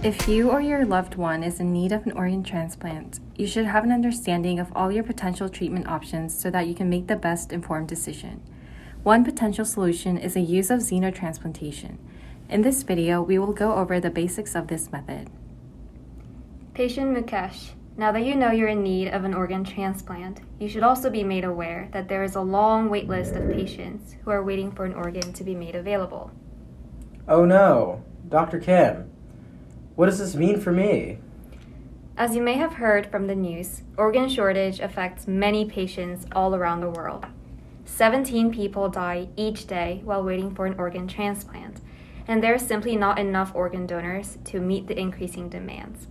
If you or your loved one is in need of an organ transplant, you should have an understanding of all your potential treatment options so that you can make the best informed decision. One potential solution is the use of xenotransplantation. In this video, we will go over the basics of this method. Patient Mukesh, now that you know you're in need of an organ transplant, you should also be made aware that there is a long wait list of patients who are waiting for an organ to be made available. Oh no, Dr. Kim, what does this mean for me? As you may have heard from the news, organ shortage affects many patients all around the world. 17 people die each day while waiting for an organ transplant, and there are simply not enough organ donors to meet the increasing demands.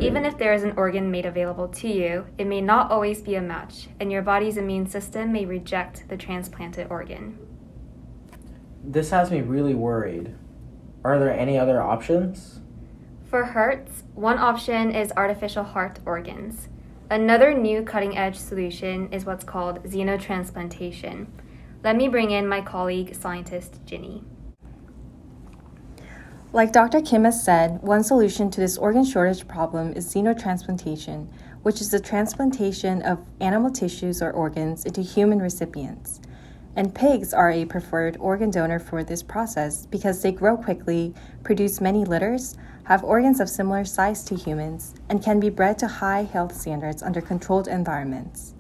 Even if there is an organ made available to you, it may not always be a match, and your body's immune system may reject the transplanted organ. This has me really worried. Are there any other options? For hearts, one option is artificial heart organs. Another new cutting-edge solution is what's called xenotransplantation. Let me bring in my colleague, scientist Ginny. Like Dr. Kim has said, one solution to this organ shortage problem is xenotransplantation, which is the transplantation of animal tissues or organs into human recipients. And pigs are a preferred organ donor for this process because they grow quickly, produce many litters, have organs of similar size to humans, and can be bred to high health standards under controlled environments.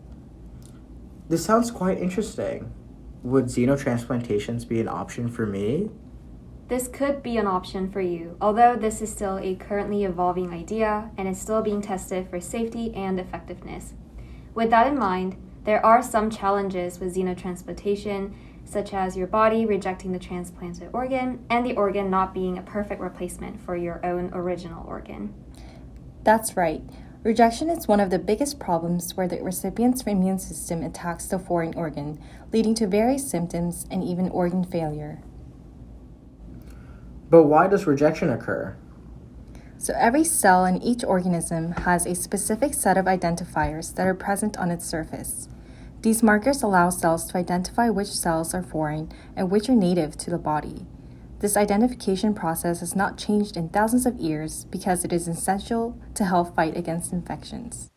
This sounds quite interesting. Would xenotransplantations be an option for me? This could be an option for you, although this is still a currently evolving idea and is still being tested for safety and effectiveness. With that in mind, there are some challenges with xenotransplantation, such as your body rejecting the transplanted organ and the organ not being a perfect replacement for your own original organ. That's right. Rejection is one of the biggest problems where the recipient's immune system attacks the foreign organ, leading to various symptoms and even organ failure. But why does rejection occur? So every cell in each organism has a specific set of identifiers that are present on its surface. These markers allow cells to identify which cells are foreign and which are native to the body. This identification process has not changed in thousands of years because it is essential to help fight against infections.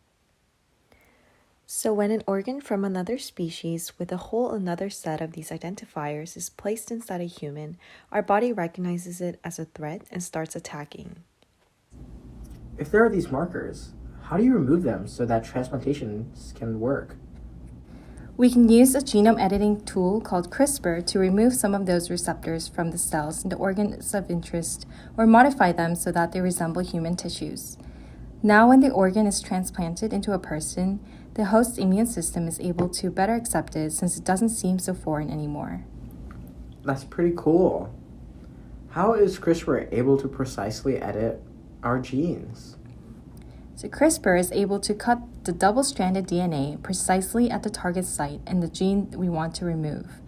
So when an organ from another species with a whole another set of these identifiers is placed inside a human, our body recognizes it as a threat and starts attacking. If there are these markers, how do you remove them so that transplantations can work? We can use a genome editing tool called CRISPR to remove some of those receptors from the cells in the organs of interest or modify them so that they resemble human tissues. Now when the organ is transplanted into a person, the host's immune system is able to better accept it since it doesn't seem so foreign anymore. That's pretty cool. How is CRISPR able to precisely edit our genes? So CRISPR is able to cut the double-stranded DNA precisely at the target site in the gene we want to remove.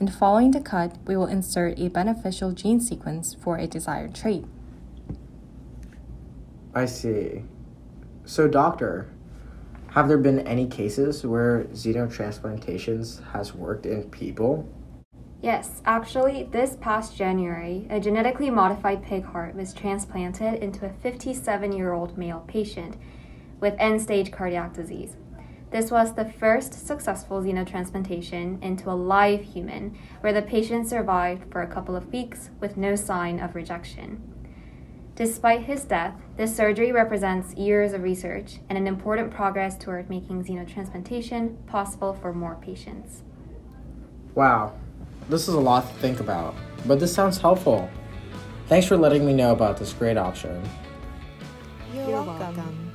And following the cut, we will insert a beneficial gene sequence for a desired trait. I see. So doctor, have there been any cases where xenotransplantations has worked in people? Yes, actually, this past January, a genetically modified pig heart was transplanted into a 57-year-old male patient with end-stage cardiac disease. This was the first successful xenotransplantation into a live human, where the patient survived for a couple of weeks with no sign of rejection. Despite his death, this surgery represents years of research and an important progress toward making xenotransplantation possible for more patients. Wow. This is a lot to think about, but this sounds helpful. Thanks for letting me know about this great option. You're welcome.